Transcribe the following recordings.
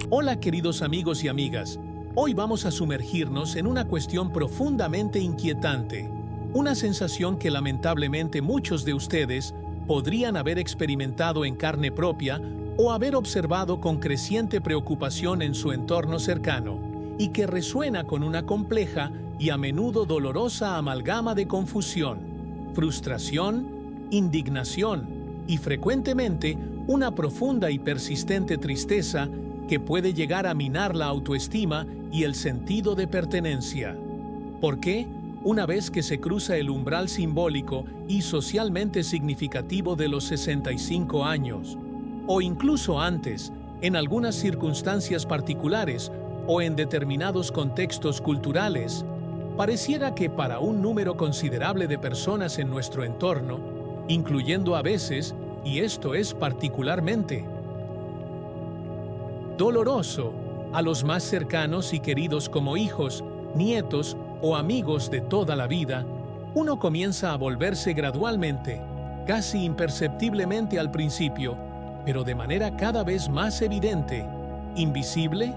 Hola queridos amigos y amigas, hoy vamos a sumergirnos en una cuestión profundamente inquietante, una sensación que lamentablemente muchos de ustedes podrían haber experimentado en carne propia o haber observado con creciente preocupación en su entorno cercano, y que resuena con una compleja y a menudo dolorosa amalgama de confusión, frustración, indignación y frecuentemente una profunda y persistente tristeza que puede llegar a minar la autoestima y el sentido de pertenencia. ¿Por qué? Una vez que se cruza el umbral simbólico y socialmente significativo de los 65 años, o incluso antes, en algunas circunstancias particulares o en determinados contextos culturales, pareciera que para un número considerable de personas en nuestro entorno, incluyendo a veces, y esto es particularmente doloroso, a los más cercanos y queridos como hijos, nietos o amigos de toda la vida, uno comienza a volverse gradualmente, casi imperceptiblemente al principio, pero de manera cada vez más evidente, invisible,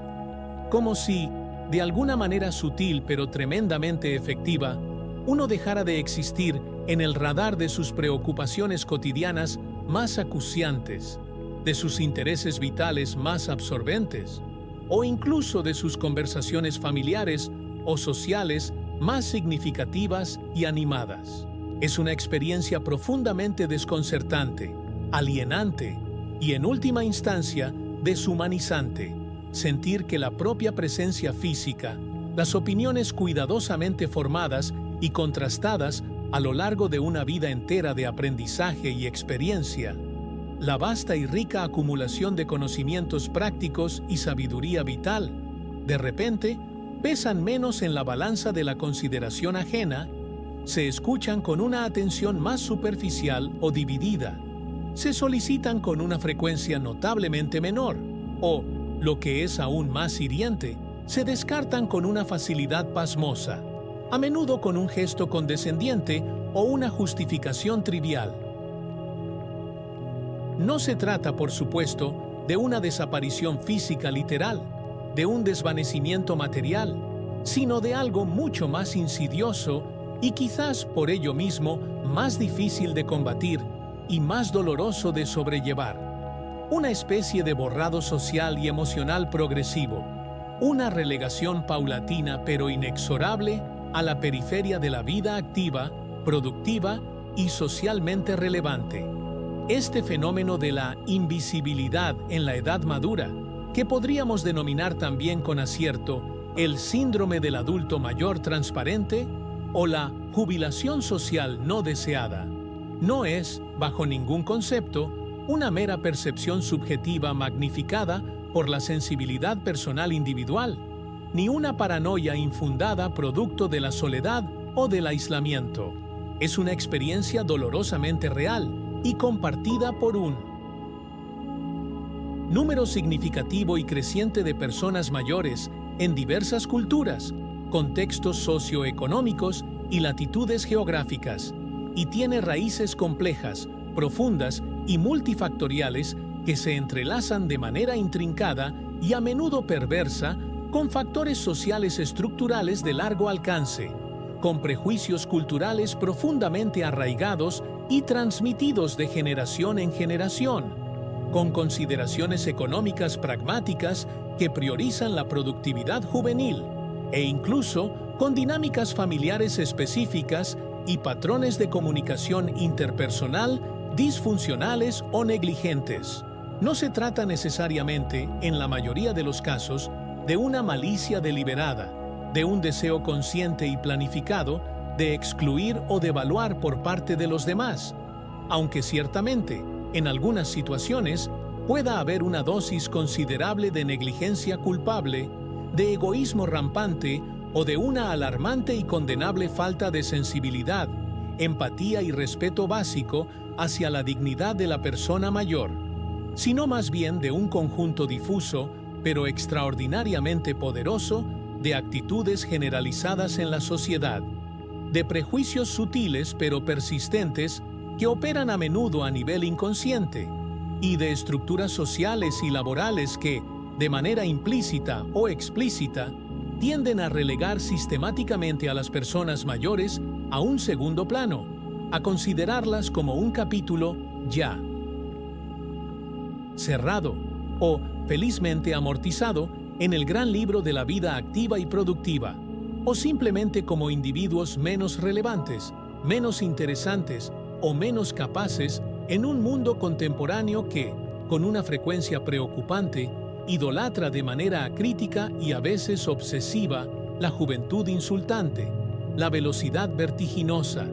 como si, de alguna manera sutil pero tremendamente efectiva, uno dejara de existir en el radar de sus preocupaciones cotidianas más acuciantes, de sus intereses vitales más absorbentes, o incluso de sus conversaciones familiares o sociales más significativas y animadas. Es una experiencia profundamente desconcertante, alienante y, en última instancia, deshumanizante, sentir que la propia presencia física, las opiniones cuidadosamente formadas y contrastadas a lo largo de una vida entera de aprendizaje y experiencia, la vasta y rica acumulación de conocimientos prácticos y sabiduría vital, de repente, pesan menos en la balanza de la consideración ajena, se escuchan con una atención más superficial o dividida, se solicitan con una frecuencia notablemente menor, o, lo que es aún más hiriente, se descartan con una facilidad pasmosa, a menudo con un gesto condescendiente o una justificación trivial. No se trata, por supuesto, de una desaparición física literal, de un desvanecimiento material, sino de algo mucho más insidioso y quizás por ello mismo más difícil de combatir y más doloroso de sobrellevar. Una especie de borrado social y emocional progresivo, una relegación paulatina pero inexorable a la periferia de la vida activa, productiva y socialmente relevante. Este fenómeno de la invisibilidad en la edad madura, que podríamos denominar también con acierto el síndrome del adulto mayor transparente o la jubilación social no deseada, no es, bajo ningún concepto, una mera percepción subjetiva magnificada por la sensibilidad personal individual, ni una paranoia infundada producto de la soledad o del aislamiento. Es una experiencia dolorosamente real y compartida por un número significativo y creciente de personas mayores en diversas culturas, contextos socioeconómicos y latitudes geográficas, y tiene raíces complejas, profundas y multifactoriales que se entrelazan de manera intrincada y a menudo perversa con factores sociales estructurales de largo alcance, con prejuicios culturales profundamente arraigados y transmitidos de generación en generación, con consideraciones económicas pragmáticas que priorizan la productividad juvenil, e incluso con dinámicas familiares específicas y patrones de comunicación interpersonal disfuncionales o negligentes. No se trata necesariamente, en la mayoría de los casos, de una malicia deliberada, de un deseo consciente y planificado de excluir o devaluar por parte de los demás, aunque ciertamente, en algunas situaciones, pueda haber una dosis considerable de negligencia culpable, de egoísmo rampante o de una alarmante y condenable falta de sensibilidad, empatía y respeto básico hacia la dignidad de la persona mayor, sino más bien de un conjunto difuso, pero extraordinariamente poderoso, de actitudes generalizadas en la sociedad, de prejuicios sutiles pero persistentes que operan a menudo a nivel inconsciente, y de estructuras sociales y laborales que, de manera implícita o explícita, tienden a relegar sistemáticamente a las personas mayores a un segundo plano, a considerarlas como un capítulo ya cerrado o felizmente amortizado en el gran libro de la vida activa y productiva, o simplemente como individuos menos relevantes, menos interesantes o menos capaces en un mundo contemporáneo que, con una frecuencia preocupante, idolatra de manera acrítica y a veces obsesiva la juventud insultante, la velocidad vertiginosa,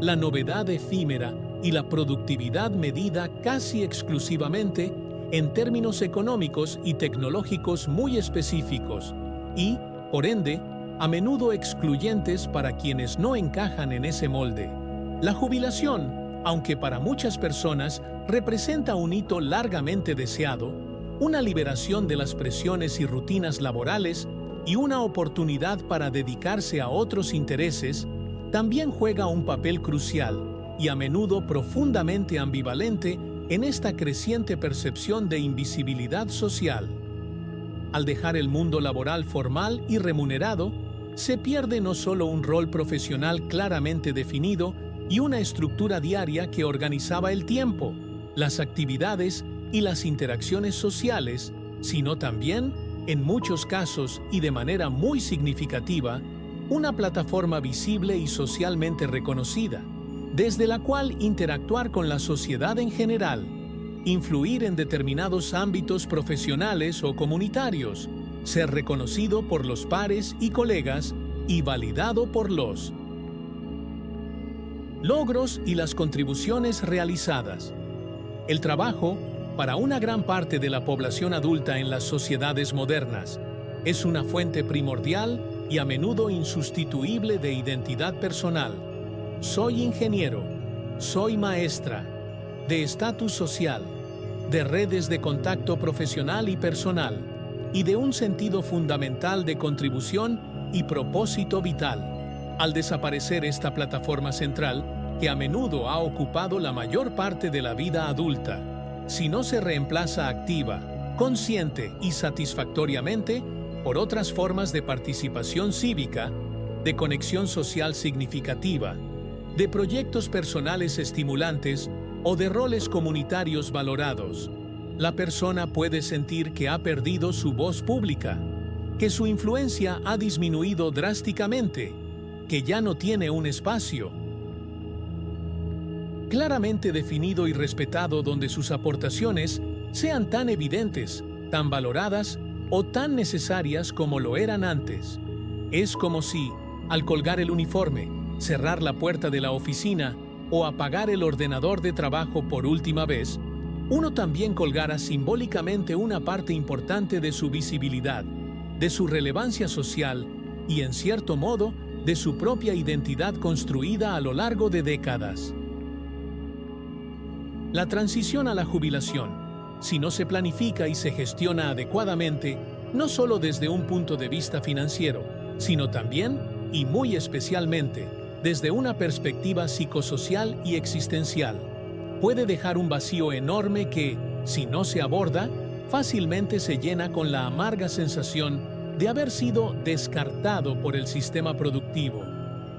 la novedad efímera y la productividad medida casi exclusivamente en términos económicos y tecnológicos muy específicos y, por ende, a menudo excluyentes para quienes no encajan en ese molde. La jubilación, aunque para muchas personas representa un hito largamente deseado, una liberación de las presiones y rutinas laborales y una oportunidad para dedicarse a otros intereses, también juega un papel crucial y a menudo profundamente ambivalente en esta creciente percepción de invisibilidad social. Al dejar el mundo laboral formal y remunerado, se pierde no solo un rol profesional claramente definido y una estructura diaria que organizaba el tiempo, las actividades y las interacciones sociales, sino también, en muchos casos y de manera muy significativa, una plataforma visible y socialmente reconocida, desde la cual interactuar con la sociedad en general, influir en determinados ámbitos profesionales o comunitarios, ser reconocido por los pares y colegas y validado por los logros y las contribuciones realizadas. El trabajo, para una gran parte de la población adulta en las sociedades modernas, es una fuente primordial y a menudo insustituible de identidad personal. Soy ingeniero, soy maestra, de estatus social, de redes de contacto profesional y personal, y de un sentido fundamental de contribución y propósito vital. Al desaparecer esta plataforma central, que a menudo ha ocupado la mayor parte de la vida adulta, si no se reemplaza activa, consciente y satisfactoriamente por otras formas de participación cívica, de conexión social significativa, de proyectos personales estimulantes o de roles comunitarios valorados, la persona puede sentir que ha perdido su voz pública, que su influencia ha disminuido drásticamente, que ya no tiene un espacio claramente definido y respetado donde sus aportaciones sean tan evidentes, tan valoradas o tan necesarias como lo eran antes. Es como si, al colgar el uniforme, cerrar la puerta de la oficina o apagar el ordenador de trabajo por última vez, uno también colgara simbólicamente una parte importante de su visibilidad, de su relevancia social y, en cierto modo, de su propia identidad construida a lo largo de décadas. La transición a la jubilación, si no se planifica y se gestiona adecuadamente, no solo desde un punto de vista financiero, sino también, y muy especialmente, desde una perspectiva psicosocial y existencial, puede dejar un vacío enorme que, si no se aborda, fácilmente se llena con la amarga sensación de haber sido descartado por el sistema productivo,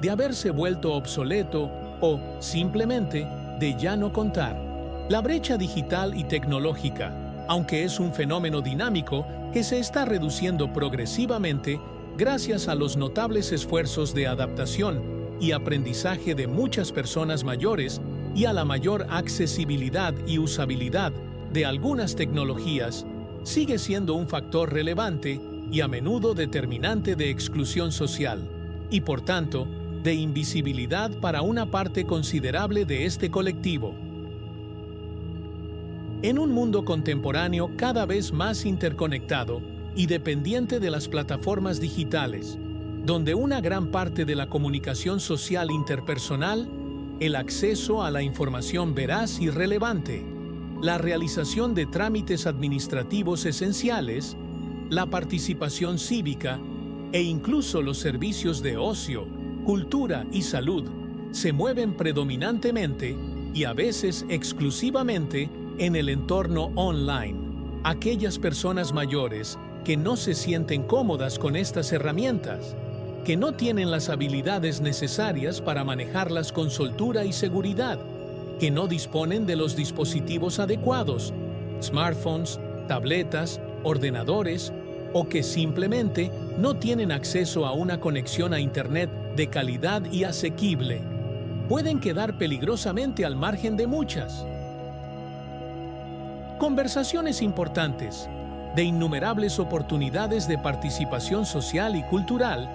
de haberse vuelto obsoleto o, simplemente, de ya no contar. La brecha digital y tecnológica, aunque es un fenómeno dinámico que se está reduciendo progresivamente gracias a los notables esfuerzos de adaptación y aprendizaje de muchas personas mayores y a la mayor accesibilidad y usabilidad de algunas tecnologías, sigue siendo un factor relevante y a menudo determinante de exclusión social, y por tanto, de invisibilidad para una parte considerable de este colectivo. En un mundo contemporáneo cada vez más interconectado y dependiente de las plataformas digitales, donde una gran parte de la comunicación social interpersonal, el acceso a la información veraz y relevante, la realización de trámites administrativos esenciales, la participación cívica e incluso los servicios de ocio, cultura y salud se mueven predominantemente y a veces exclusivamente en el entorno online. aquellas personas mayores que no se sienten cómodas con estas herramientas, que no tienen las habilidades necesarias para manejarlas con soltura y seguridad, que no disponen de los dispositivos adecuados, smartphones, tabletas, ordenadores, o que simplemente no tienen acceso a una conexión a Internet de calidad y asequible. Pueden quedar peligrosamente al margen de muchas conversaciones importantes, de innumerables oportunidades de participación social y cultural,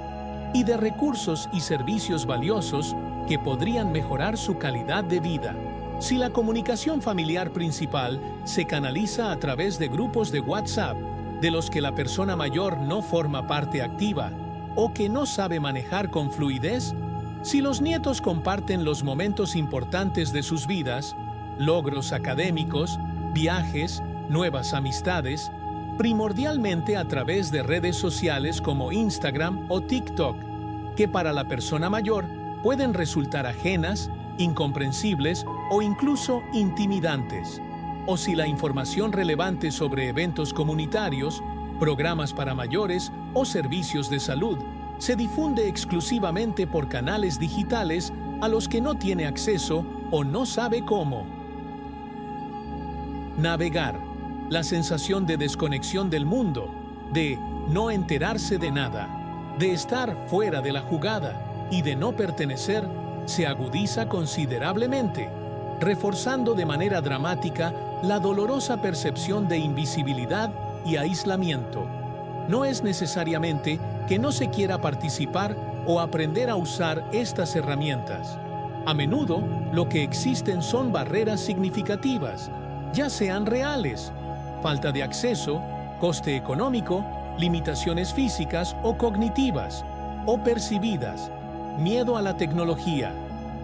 y de recursos y servicios valiosos que podrían mejorar su calidad de vida. Si la comunicación familiar principal se canaliza a través de grupos de WhatsApp, de los que la persona mayor no forma parte activa o que no sabe manejar con fluidez, si los nietos comparten los momentos importantes de sus vidas, logros académicos, viajes, nuevas amistades, primordialmente a través de redes sociales como Instagram o TikTok, que para la persona mayor pueden resultar ajenas, incomprensibles o incluso intimidantes. O si la información relevante sobre eventos comunitarios, programas para mayores o servicios de salud se difunde exclusivamente por canales digitales a los que no tiene acceso o no sabe cómo navegar. La sensación de desconexión del mundo, de no enterarse de nada, de estar fuera de la jugada y de no pertenecer, se agudiza considerablemente, reforzando de manera dramática la dolorosa percepción de invisibilidad y aislamiento. No es necesariamente que no se quiera participar o aprender a usar estas herramientas. A menudo, lo que existen son barreras significativas, ya sean reales, falta de acceso, coste económico, limitaciones físicas o cognitivas, o percibidas, miedo a la tecnología,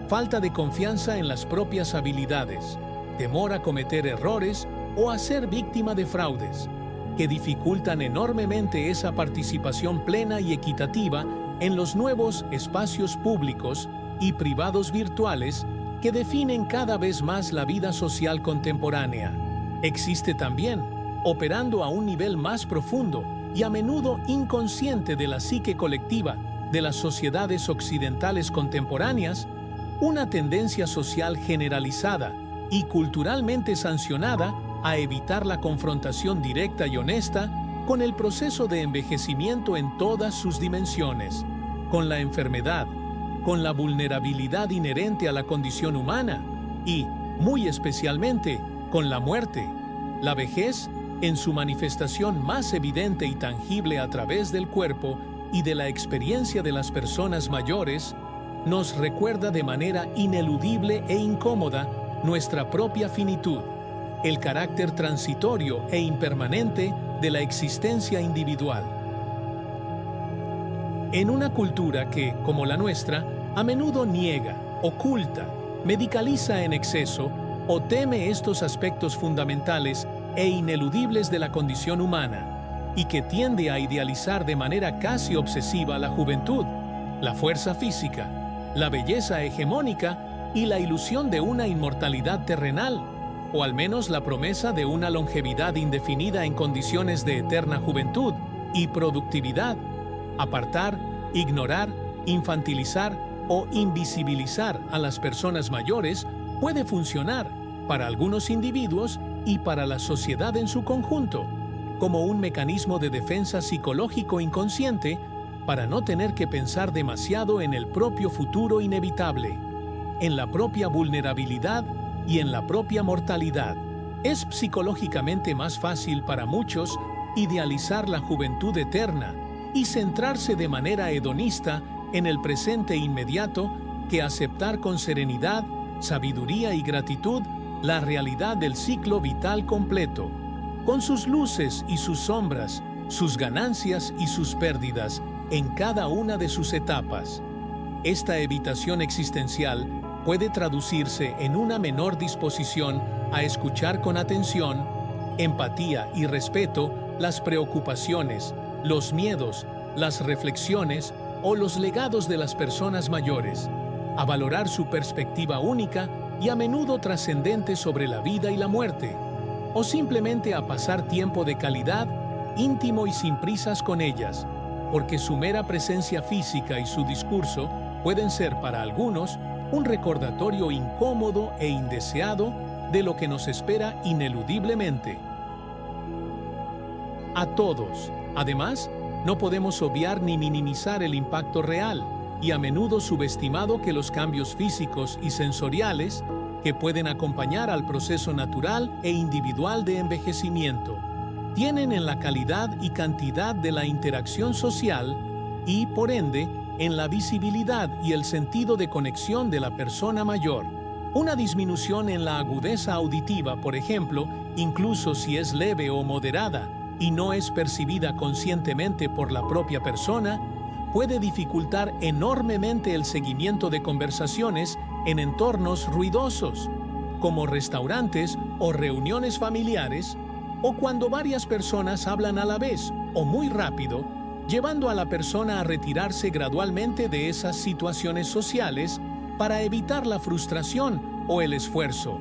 falta de confianza en las propias habilidades, temor a cometer errores o a ser víctima de fraudes, que dificultan enormemente esa participación plena y equitativa en los nuevos espacios públicos y privados virtuales que definen cada vez más la vida social contemporánea. Existe también, operando a un nivel más profundo y a menudo inconsciente de la psique colectiva de las sociedades occidentales contemporáneas, una tendencia social generalizada y culturalmente sancionada a evitar la confrontación directa y honesta con el proceso de envejecimiento en todas sus dimensiones, con la enfermedad, con la vulnerabilidad inherente a la condición humana y, muy especialmente, con la muerte. La vejez, en su manifestación más evidente y tangible a través del cuerpo y de la experiencia de las personas mayores, nos recuerda de manera ineludible e incómoda nuestra propia finitud, el carácter transitorio e impermanente de la existencia individual. En una cultura que, como la nuestra, a menudo niega, oculta, medicaliza en exceso o teme estos aspectos fundamentales e ineludibles de la condición humana, y que tiende a idealizar de manera casi obsesiva la juventud, la fuerza física, la belleza hegemónica y la ilusión de una inmortalidad terrenal, o al menos la promesa de una longevidad indefinida en condiciones de eterna juventud y productividad. Apartar, ignorar, infantilizar o invisibilizar a las personas mayores puede funcionar para algunos individuos y para la sociedad en su conjunto, como un mecanismo de defensa psicológico inconsciente para no tener que pensar demasiado en el propio futuro inevitable, en la propia vulnerabilidad y en la propia mortalidad. Es psicológicamente más fácil para muchos idealizar la juventud eterna y centrarse de manera hedonista en el presente inmediato que aceptar con serenidad, sabiduría y gratitud la realidad del ciclo vital completo, con sus luces y sus sombras, sus ganancias y sus pérdidas en cada una de sus etapas. Esta evitación existencial puede traducirse en una menor disposición a escuchar con atención, empatía y respeto las preocupaciones, los miedos, las reflexiones o los legados de las personas mayores, a valorar su perspectiva única y a menudo trascendente sobre la vida y la muerte, o simplemente a pasar tiempo de calidad, íntimo y sin prisas con ellas, porque su mera presencia física y su discurso pueden ser para algunos un recordatorio incómodo e indeseado de lo que nos espera ineludiblemente. A todos. Además, no podemos obviar ni minimizar el impacto real y a menudo subestimado que los cambios físicos y sensoriales que pueden acompañar al proceso natural e individual de envejecimiento tienen en la calidad y cantidad de la interacción social y, por ende, en la visibilidad y el sentido de conexión de la persona mayor. Una disminución en la agudeza auditiva, por ejemplo, incluso si es leve o moderada y no es percibida conscientemente por la propia persona, puede dificultar enormemente el seguimiento de conversaciones en entornos ruidosos, como restaurantes o reuniones familiares, o cuando varias personas hablan a la vez o muy rápido, llevando a la persona a retirarse gradualmente de esas situaciones sociales para evitar la frustración o el esfuerzo,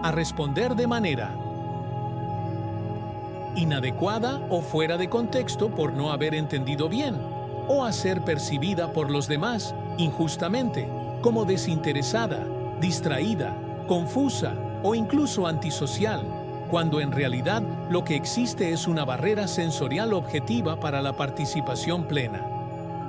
a responder de manera inadecuada o fuera de contexto por no haber entendido bien, o a ser percibida por los demás, injustamente, como desinteresada, distraída, confusa o incluso antisocial, cuando en realidad lo que existe es una barrera sensorial objetiva para la participación plena.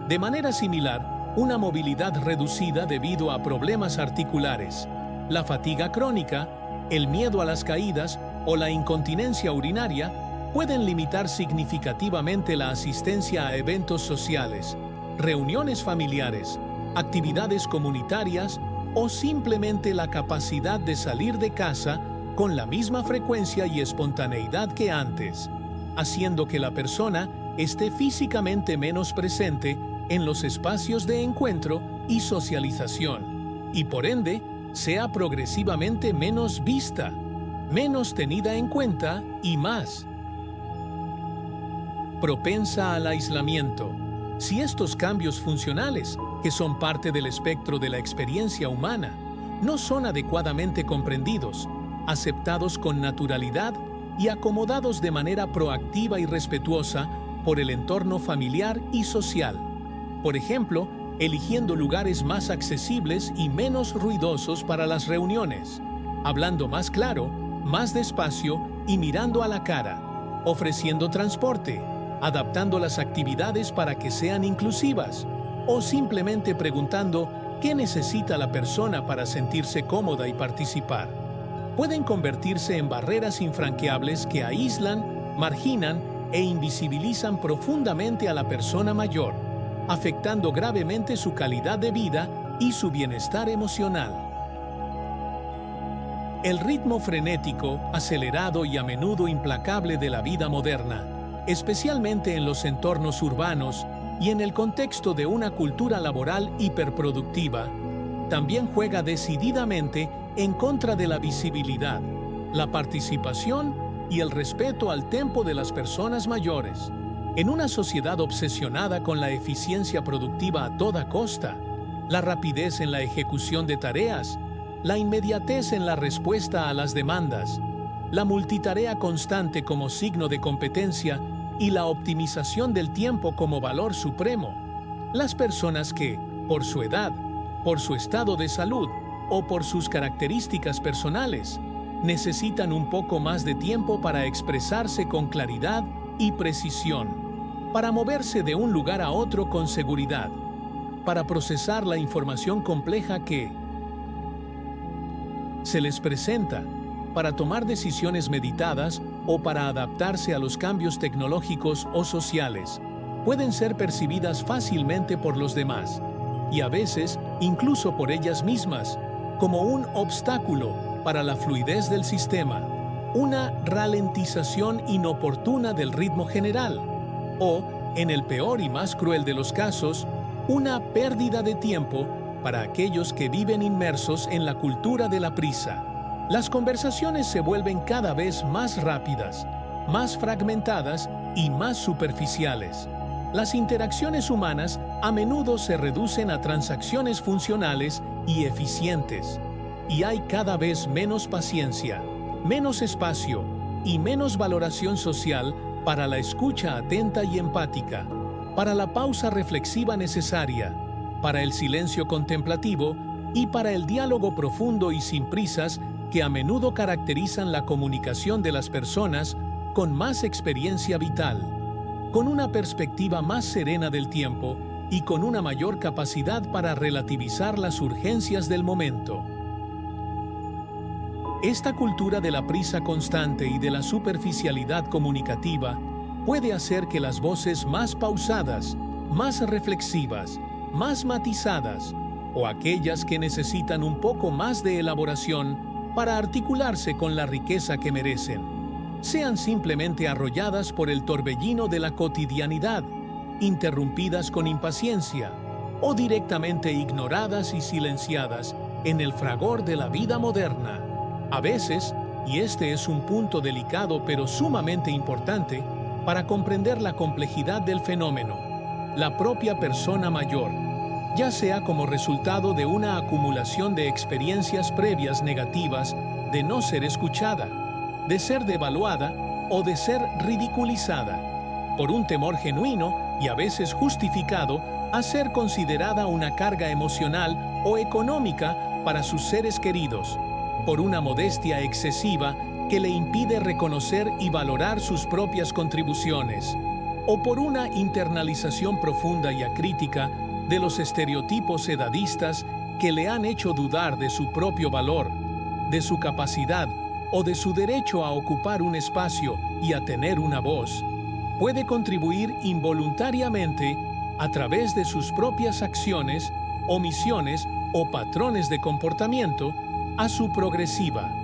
De manera similar, una movilidad reducida debido a problemas articulares, la fatiga crónica, el miedo a las caídas o la incontinencia urinaria pueden limitar significativamente la asistencia a eventos sociales, reuniones familiares, actividades comunitarias o simplemente la capacidad de salir de casa con la misma frecuencia y espontaneidad que antes, haciendo que la persona esté físicamente menos presente en los espacios de encuentro y socialización, y por ende sea progresivamente menos vista, menos tenida en cuenta y más propensa al aislamiento. Si estos cambios funcionales, que son parte del espectro de la experiencia humana, no son adecuadamente comprendidos, aceptados con naturalidad y acomodados de manera proactiva y respetuosa por el entorno familiar y social. Por ejemplo, eligiendo lugares más accesibles y menos ruidosos para las reuniones, hablando más claro, más despacio y mirando a la cara, ofreciendo transporte, adaptando las actividades para que sean inclusivas, o simplemente preguntando qué necesita la persona para sentirse cómoda y participar. Pueden convertirse en barreras infranqueables que aíslan, marginan e invisibilizan profundamente a la persona mayor, afectando gravemente su calidad de vida y su bienestar emocional. El ritmo frenético, acelerado y a menudo implacable de la vida moderna, especialmente en los entornos urbanos y en el contexto de una cultura laboral hiperproductiva, también juega decididamente en contra de la visibilidad, la participación y el respeto al tempo de las personas mayores. En una sociedad obsesionada con la eficiencia productiva a toda costa, la rapidez en la ejecución de tareas, la inmediatez en la respuesta a las demandas, la multitarea constante como signo de competencia y la optimización del tiempo como valor supremo, las personas que, por su edad, por su estado de salud o por sus características personales, necesitan un poco más de tiempo para expresarse con claridad y precisión, para moverse de un lugar a otro con seguridad, para procesar la información compleja que se les presenta, para tomar decisiones meditadas o para adaptarse a los cambios tecnológicos o sociales, pueden ser percibidas fácilmente por los demás, y a veces incluso por ellas mismas, como un obstáculo para la fluidez del sistema, una ralentización inoportuna del ritmo general, o, en el peor y más cruel de los casos, una pérdida de tiempo para aquellos que viven inmersos en la cultura de la prisa. Las conversaciones se vuelven cada vez más rápidas, más fragmentadas y más superficiales. Las interacciones humanas a menudo se reducen a transacciones funcionales y eficientes, y hay cada vez menos paciencia, menos espacio, y menos valoración social para la escucha atenta y empática, para la pausa reflexiva necesaria, para el silencio contemplativo y para el diálogo profundo y sin prisas que a menudo caracterizan la comunicación de las personas con más experiencia vital, con una perspectiva más serena del tiempo y con una mayor capacidad para relativizar las urgencias del momento. Esta cultura de la prisa constante y de la superficialidad comunicativa puede hacer que las voces más pausadas, más reflexivas, más matizadas, o aquellas que necesitan un poco más de elaboración para articularse con la riqueza que merecen, sean simplemente arrolladas por el torbellino de la cotidianidad, interrumpidas con impaciencia, o directamente ignoradas y silenciadas en el fragor de la vida moderna. A veces, y este es un punto delicado pero sumamente importante para comprender la complejidad del fenómeno, la propia persona mayor, ya sea como resultado de una acumulación de experiencias previas negativas de no ser escuchada, de ser devaluada o de ser ridiculizada, por un temor genuino y a veces justificado a ser considerada una carga emocional o económica para sus seres queridos, por una modestia excesiva que le impide reconocer y valorar sus propias contribuciones, o por una internalización profunda y acrítica de los estereotipos edadistas que le han hecho dudar de su propio valor, de su capacidad o de su derecho a ocupar un espacio y a tener una voz, puede contribuir involuntariamente a través de sus propias acciones, omisiones o patrones de comportamiento a su progresiva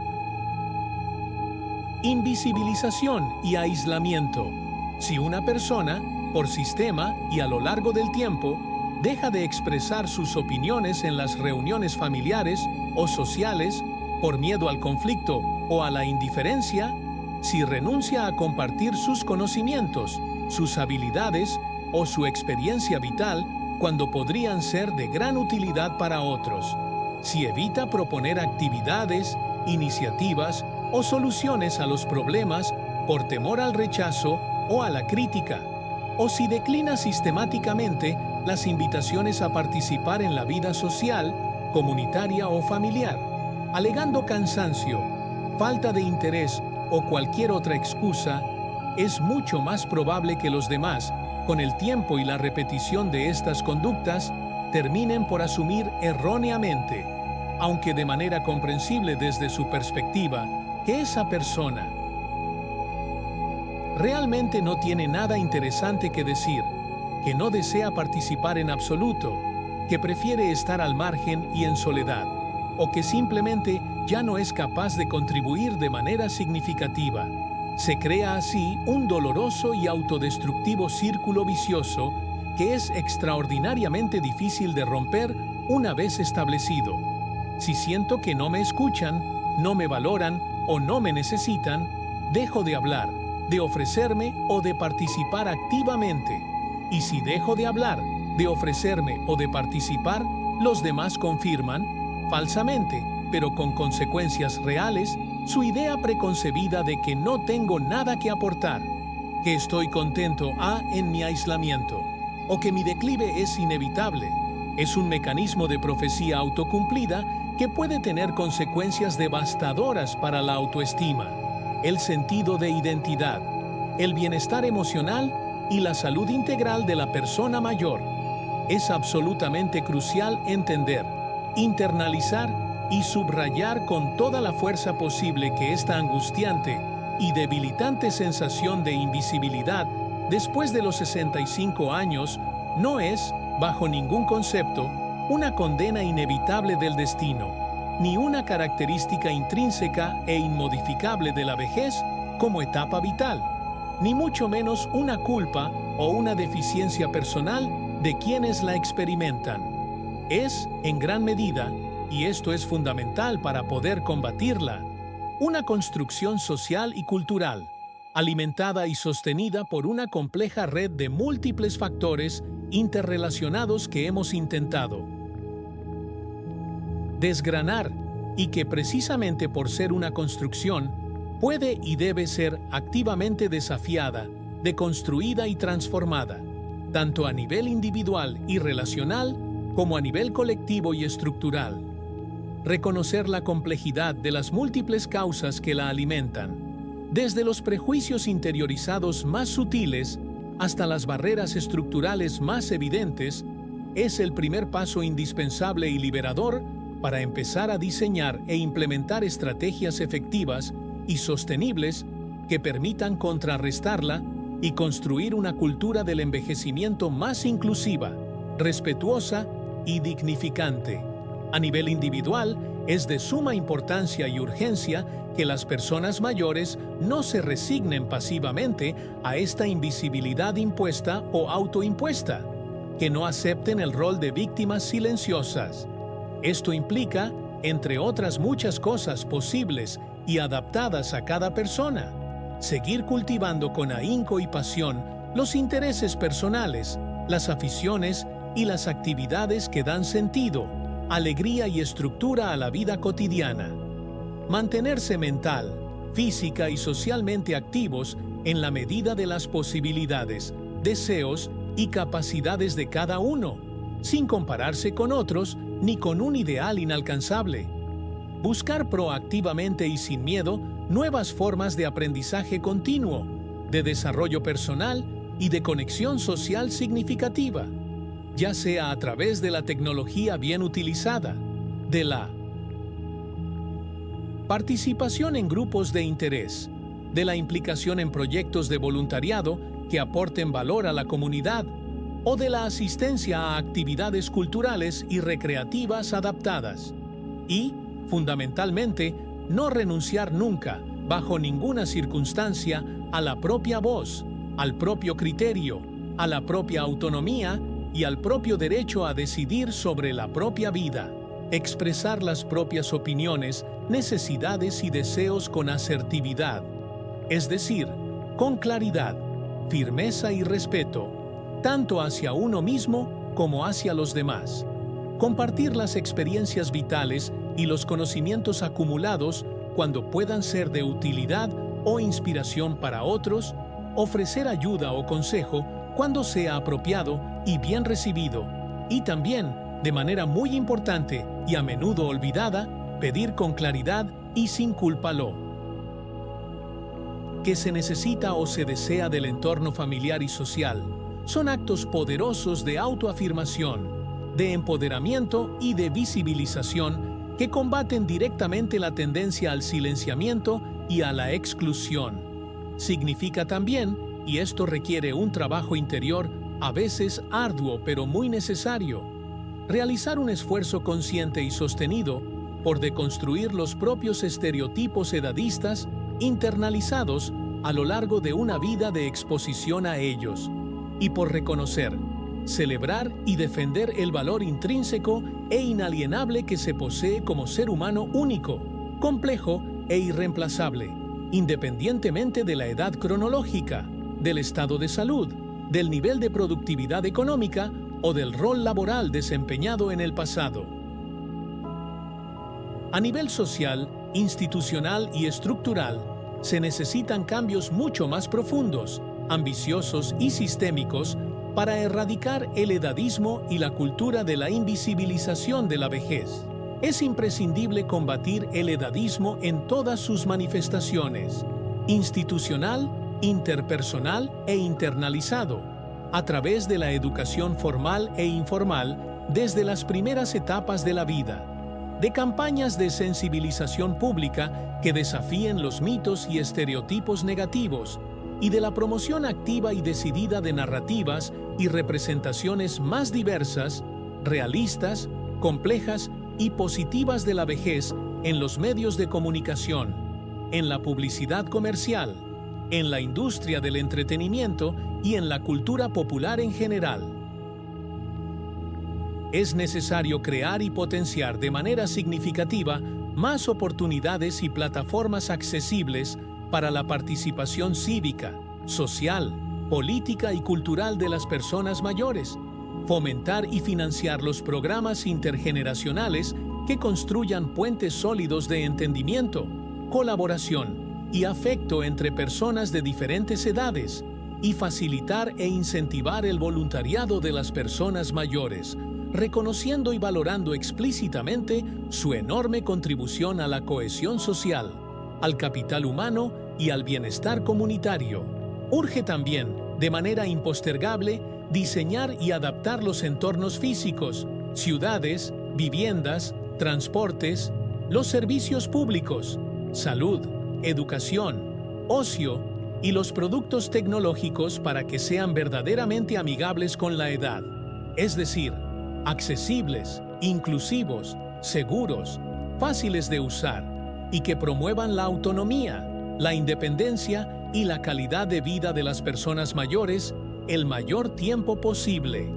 invisibilización y aislamiento. Si una persona, por sistema y a lo largo del tiempo, deja de expresar sus opiniones en las reuniones familiares o sociales por miedo al conflicto o a la indiferencia, si renuncia a compartir sus conocimientos, sus habilidades o su experiencia vital cuando podrían ser de gran utilidad para otros, si evita proponer actividades, iniciativas o soluciones a los problemas por temor al rechazo o a la crítica, o si declina sistemáticamente las invitaciones a participar en la vida social, comunitaria o familiar, alegando cansancio, falta de interés o cualquier otra excusa, es mucho más probable que los demás, con el tiempo y la repetición de estas conductas, terminen por asumir erróneamente, aunque de manera comprensible desde su perspectiva, que esa persona realmente no tiene nada interesante que decir, que no desea participar en absoluto, que prefiere estar al margen y en soledad, o que simplemente ya no es capaz de contribuir de manera significativa. Se crea así un doloroso y autodestructivo círculo vicioso que es extraordinariamente difícil de romper una vez establecido. Si siento que no me escuchan, no me valoran o no me necesitan, dejo de hablar, de ofrecerme o de participar activamente. Y si dejo de hablar, de ofrecerme o de participar, los demás confirman, falsamente, pero con consecuencias reales, su idea preconcebida de que no tengo nada que aportar, que estoy contento en mi aislamiento, o que mi declive es inevitable. Es un mecanismo de profecía autocumplida que puede tener consecuencias devastadoras para la autoestima, el sentido de identidad, el bienestar emocional y la salud integral de la persona mayor. Es absolutamente crucial entender, internalizar y subrayar con toda la fuerza posible que esta angustiante y debilitante sensación de invisibilidad después de los 65 años no es, bajo ningún concepto, una condena inevitable del destino, ni una característica intrínseca e inmodificable de la vejez como etapa vital, ni mucho menos una culpa o una deficiencia personal de quienes la experimentan. Es, en gran medida, y esto es fundamental para poder combatirla, una construcción social y cultural, alimentada y sostenida por una compleja red de múltiples factores interrelacionados que hemos intentado desgranar y que precisamente por ser una construcción, puede y debe ser activamente desafiada, deconstruida y transformada, tanto a nivel individual y relacional como a nivel colectivo y estructural. Reconocer la complejidad de las múltiples causas que la alimentan, desde los prejuicios interiorizados más sutiles hasta las barreras estructurales más evidentes, es el primer paso indispensable y liberador para empezar a diseñar e implementar estrategias efectivas y sostenibles que permitan contrarrestarla y construir una cultura del envejecimiento más inclusiva, respetuosa y dignificante. A nivel individual, es de suma importancia y urgencia que las personas mayores no se resignen pasivamente a esta invisibilidad impuesta o autoimpuesta, que no acepten el rol de víctimas silenciosas. Esto implica, entre otras muchas cosas posibles y adaptadas a cada persona, seguir cultivando con ahínco y pasión los intereses personales, las aficiones y las actividades que dan sentido, alegría y estructura a la vida cotidiana. Mantenerse mental, física y socialmente activos en la medida de las posibilidades, deseos y capacidades de cada uno, sin compararse con otros ni con un ideal inalcanzable. Buscar proactivamente y sin miedo nuevas formas de aprendizaje continuo, de desarrollo personal y de conexión social significativa, ya sea a través de la tecnología bien utilizada, de la participación en grupos de interés, de la implicación en proyectos de voluntariado que aporten valor a la comunidad o de la asistencia a actividades culturales y recreativas adaptadas. Y, fundamentalmente, no renunciar nunca, bajo ninguna circunstancia, a la propia voz, al propio criterio, a la propia autonomía y al propio derecho a decidir sobre la propia vida. Expresar las propias opiniones, necesidades y deseos con asertividad, es decir, con claridad, firmeza y respeto, tanto hacia uno mismo como hacia los demás. Compartir las experiencias vitales y los conocimientos acumulados cuando puedan ser de utilidad o inspiración para otros, ofrecer ayuda o consejo cuando sea apropiado y bien recibido, y también, de manera muy importante y a menudo olvidada, pedir con claridad y sin culpa lo que se necesita o se desea del entorno familiar y social. Son actos poderosos de autoafirmación, de empoderamiento y de visibilización que combaten directamente la tendencia al silenciamiento y a la exclusión. Significa también, y esto requiere un trabajo interior, a veces arduo pero muy necesario, realizar un esfuerzo consciente y sostenido por deconstruir los propios estereotipos edadistas internalizados a lo largo de una vida de exposición a ellos, y por reconocer, celebrar y defender el valor intrínseco e inalienable que se posee como ser humano único, complejo e irreemplazable, independientemente de la edad cronológica, del estado de salud, del nivel de productividad económica o del rol laboral desempeñado en el pasado. A nivel social, institucional y estructural, se necesitan cambios mucho más profundos, ambiciosos y sistémicos para erradicar el edadismo y la cultura de la invisibilización de la vejez. Es imprescindible combatir el edadismo en todas sus manifestaciones, institucional, interpersonal e internalizado, a través de la educación formal e informal desde las primeras etapas de la vida, de campañas de sensibilización pública que desafíen los mitos y estereotipos negativos, y de la promoción activa y decidida de narrativas y representaciones más diversas, realistas, complejas y positivas de la vejez en los medios de comunicación, en la publicidad comercial, en la industria del entretenimiento y en la cultura popular en general. Es necesario crear y potenciar de manera significativa más oportunidades y plataformas accesibles para la participación cívica, social, política y cultural de las personas mayores, fomentar y financiar los programas intergeneracionales que construyan puentes sólidos de entendimiento, colaboración y afecto entre personas de diferentes edades, y facilitar e incentivar el voluntariado de las personas mayores, reconociendo y valorando explícitamente su enorme contribución a la cohesión social, al capital humano y al bienestar comunitario. Urge también, de manera impostergable, diseñar y adaptar los entornos físicos, ciudades, viviendas, transportes, los servicios públicos, salud, educación, ocio y los productos tecnológicos para que sean verdaderamente amigables con la edad, es decir, accesibles, inclusivos, seguros, fáciles de usar y que promuevan la autonomía, la independencia y la calidad de vida de las personas mayores el mayor tiempo posible.